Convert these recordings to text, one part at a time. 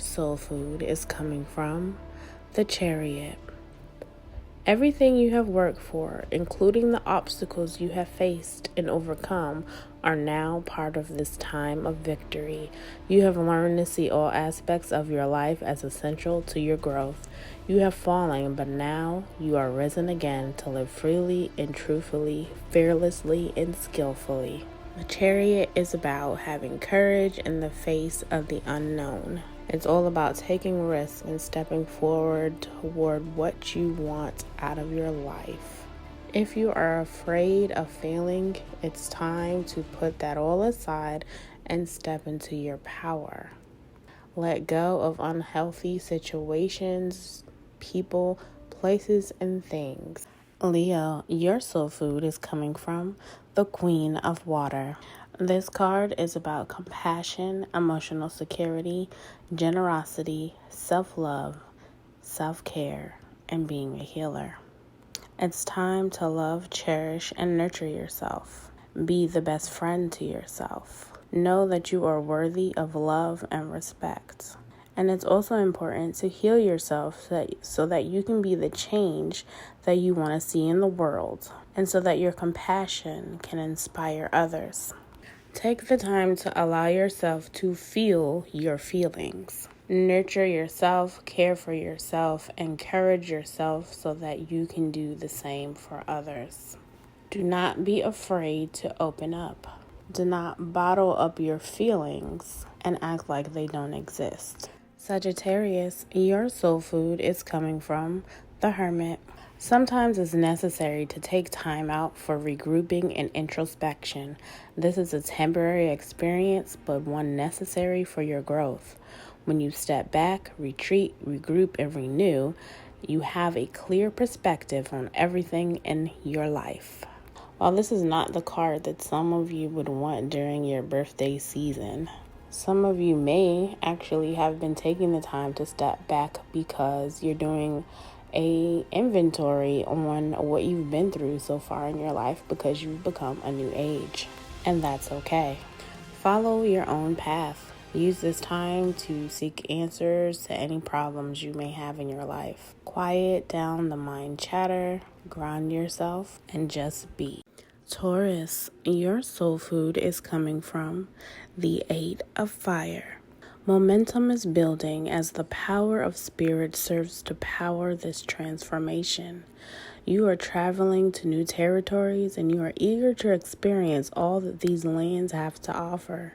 soul food is coming from the Chariot. Everything you have worked for, including the obstacles you have faced and overcome, are now part of this time of victory. You have learned to see all aspects of your life as essential to your growth. You have fallen, but now you are risen again to live freely and truthfully, fearlessly and skillfully. The Chariot is about having courage in the face of the unknown. It's all about taking risks and stepping forward toward what you want out of your life. If you are afraid of failing, it's time to put that all aside and step into your power. Let go of unhealthy situations, people, places, and things. Leo, your soul food is coming from the Queen of Water. This card is about compassion, emotional security, generosity, self-love, self-care, and being a healer. It's time to love, cherish, and nurture yourself. Be the best friend to yourself. Know that you are worthy of love and respect. And it's also important to heal yourself so that you can be the change that you want to see in the world, and so that your compassion can inspire others. Take the time to allow yourself to feel your feelings. Nurture yourself, care for yourself, encourage yourself so that you can do the same for others. Do not be afraid to open up. Do not bottle up your feelings and act like they don't exist. Sagittarius, your soul food is coming from the Hermit. Sometimes it's necessary to take time out for regrouping and introspection. This is a temporary experience, but one necessary for your growth. When you step back, retreat, regroup, and renew, you have a clear perspective on everything in your life. While this is not the card that some of you would want during your birthday season, some of you may actually have been taking the time to step back because you're doing a inventory on what you've been through so far in your life because you've become a new age, and that's okay. Follow your own path. Use this time to seek answers to any problems you may have in your life. Quiet down the mind chatter, ground yourself, and just be. Taurus, your soul food is coming from the 8 of Fire. Momentum is building as the power of spirit serves to power this transformation. You are traveling to new territories and you are eager to experience all that these lands have to offer.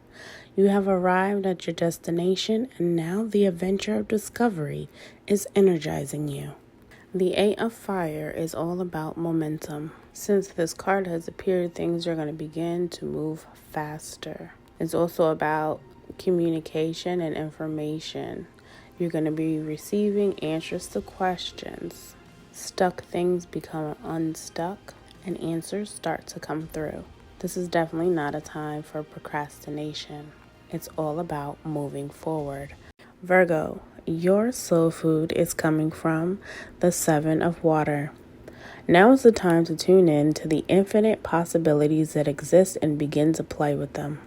You have arrived at your destination and now the adventure of discovery is energizing you. The 8 of Fire is all about momentum. Since this card has appeared, things are going to begin to move faster. It's also about communication and information. You're going to be receiving answers to questions. Stuck things become unstuck and answers start to come through. This is definitely not a time for procrastination. It's all about moving forward. Virgo, your soul food is coming from the 7 of Water. Now is the time to tune in to the infinite possibilities that exist and begin to play with them.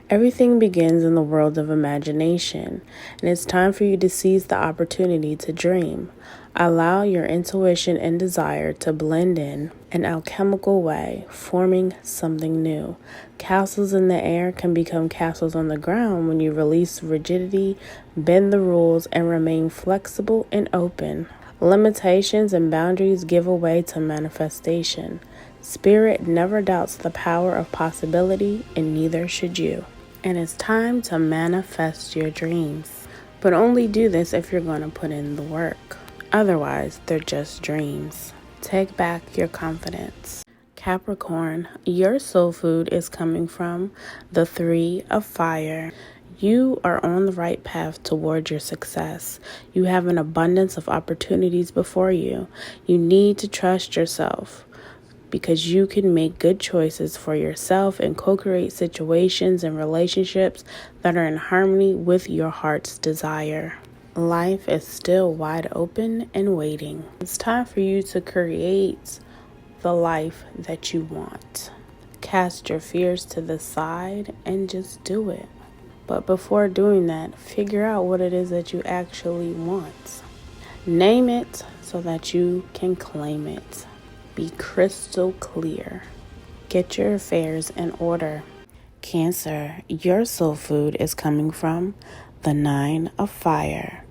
Everything begins in the world of imagination, and it's time for you to seize the opportunity to dream. Allow your intuition and desire to blend in an alchemical way, forming something new. Castles in the air can become castles on the ground when you release rigidity, bend the rules, and remain flexible and open. Limitations and boundaries give way to manifestation. Spirit never doubts the power of possibility, and neither should you. And it's time to manifest your dreams. But only do this if you're going to put in the work. Otherwise, they're just dreams. Take back your confidence. Capricorn, your soul food is coming from the 3 of Fire. You are on the right path toward your success. You have an abundance of opportunities before you. You need to trust yourself, because you can make good choices for yourself and co-create situations and relationships that are in harmony with your heart's desire. Life is still wide open and waiting. It's time for you to create the life that you want. Cast your fears to the side and just do it. But before doing that, figure out what it is that you actually want. Name it so that you can claim it. Be crystal clear. Get your affairs in order. Cancer, your soul food is coming from the 9 of Fire.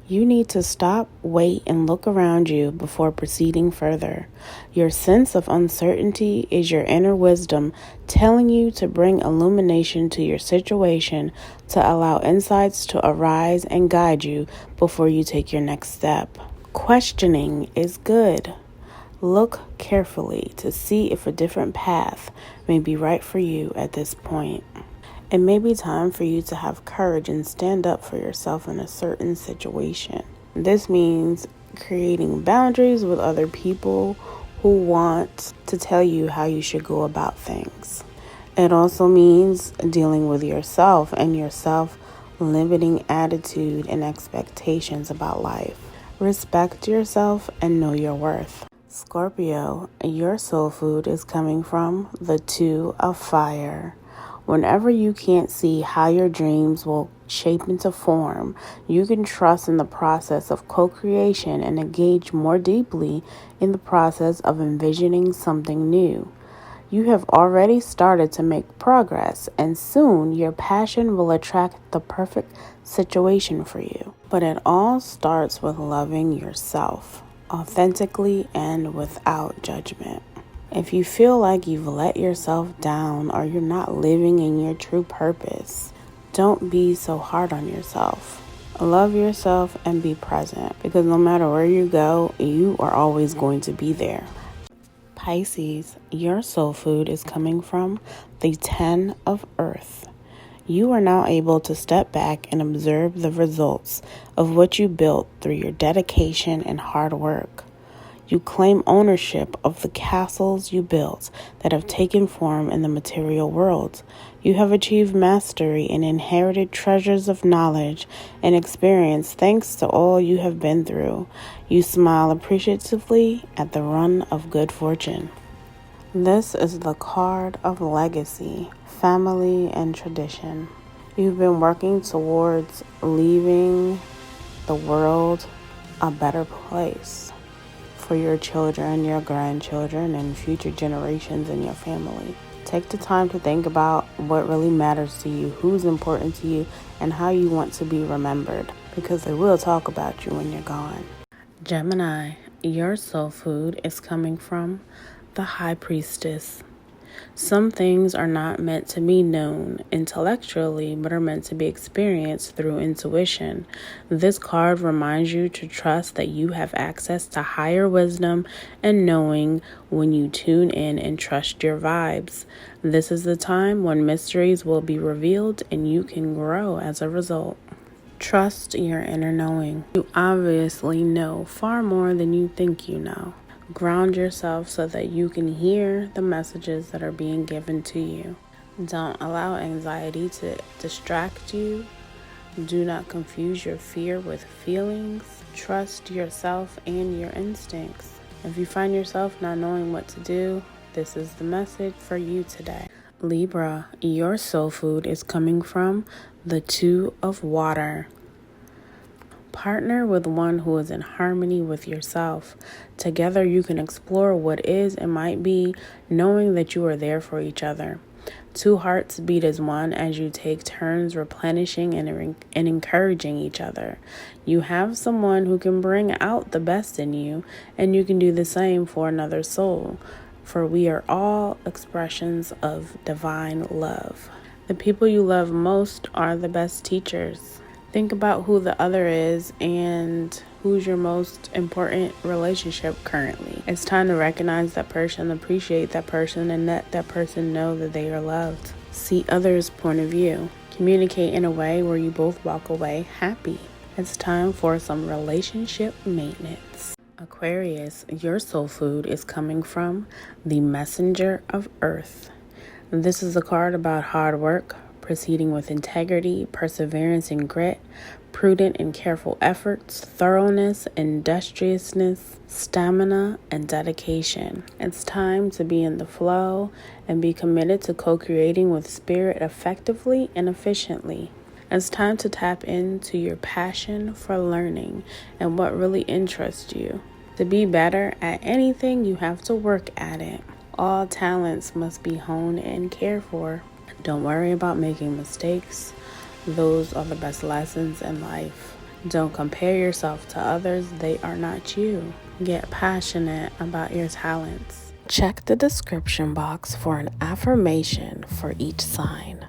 You need to stop, wait, and look around you before proceeding further. Your sense of uncertainty is your inner wisdom telling you to bring illumination to your situation to allow insights to arise and guide you before you take your next step. Questioning is good. Look carefully to see if a different path may be right for you at this point. It may be time for you to have courage and stand up for yourself in a certain situation. This means creating boundaries with other people who want to tell you how you should go about things. It also means dealing with yourself and your self-limiting attitude and expectations about life. Respect yourself and know your worth. Scorpio, your soul food is coming from the 2 of Fire. Whenever you can't see how your dreams will shape into form, you can trust in the process of co-creation and engage more deeply in the process of envisioning something new. You have already started to make progress, and soon your passion will attract the perfect situation for you. But it all starts with loving yourself, authentically and without judgment. If you feel like you've let yourself down or you're not living in your true purpose, don't be so hard on yourself. Love yourself and be present, because no matter where you go, you are always going to be there. Pisces, your soul food is coming from the 10 of Earth. You are now able to step back and observe the results of what you built through your dedication and hard work. You claim ownership of the castles you built that have taken form in the material world. You have achieved mastery and inherited treasures of knowledge and experience thanks to all you have been through. You smile appreciatively at the run of good fortune. This is the card of legacy, family, and tradition. You've been working towards leaving the world a better place for your children, your grandchildren, and future generations in your family. Take the time to think about what really matters to you, who's important to you, and how you want to be remembered, because they will talk about you when you're gone. Gemini, your soul food is coming from the High Priestess. Some things are not meant to be known intellectually, but are meant to be experienced through intuition. This card reminds you to trust that you have access to higher wisdom and knowing when you tune in and trust your vibes. This is the time when mysteries will be revealed and you can grow as a result. Trust your inner knowing. You obviously know far more than you think you know. Ground yourself so that you can hear the messages that are being given to you. Don't allow anxiety to distract you. Do not confuse your fear with feelings. Trust yourself and your instincts. If you find yourself not knowing what to do, this is the message for you today. Libra, your soul food is coming from the 2 of Water. Partner with one who is in harmony with yourself. Together you can explore what is and might be, knowing that you are there for each other. 2 hearts beat as one as you take turns replenishing and encouraging each other. You have someone who can bring out the best in you, and you can do the same for another soul, for we are all expressions of divine love. The people you love most are the best teachers. Think about who the other is and who's your most important relationship currently. It's time to recognize that person, appreciate that person, and let that person know that they are loved. See others' point of view. Communicate in a way where you both walk away happy. It's time for some relationship maintenance. Aquarius, your soul food is coming from the Messenger of Earth. This is a card about hard work, proceeding with integrity, perseverance, and grit. prudent and careful efforts, thoroughness, industriousness, stamina, and dedication. It's time to be in the flow and be committed to co-creating with spirit effectively and efficiently. It's time to tap into your passion for learning and what really interests you. To be better at anything, you have to work at it. All talents must be honed and cared for. Don't worry about making mistakes. Those are the best lessons in life. Don't compare yourself to others. They are not you. Get passionate about your talents. Check the description box for an affirmation for each sign.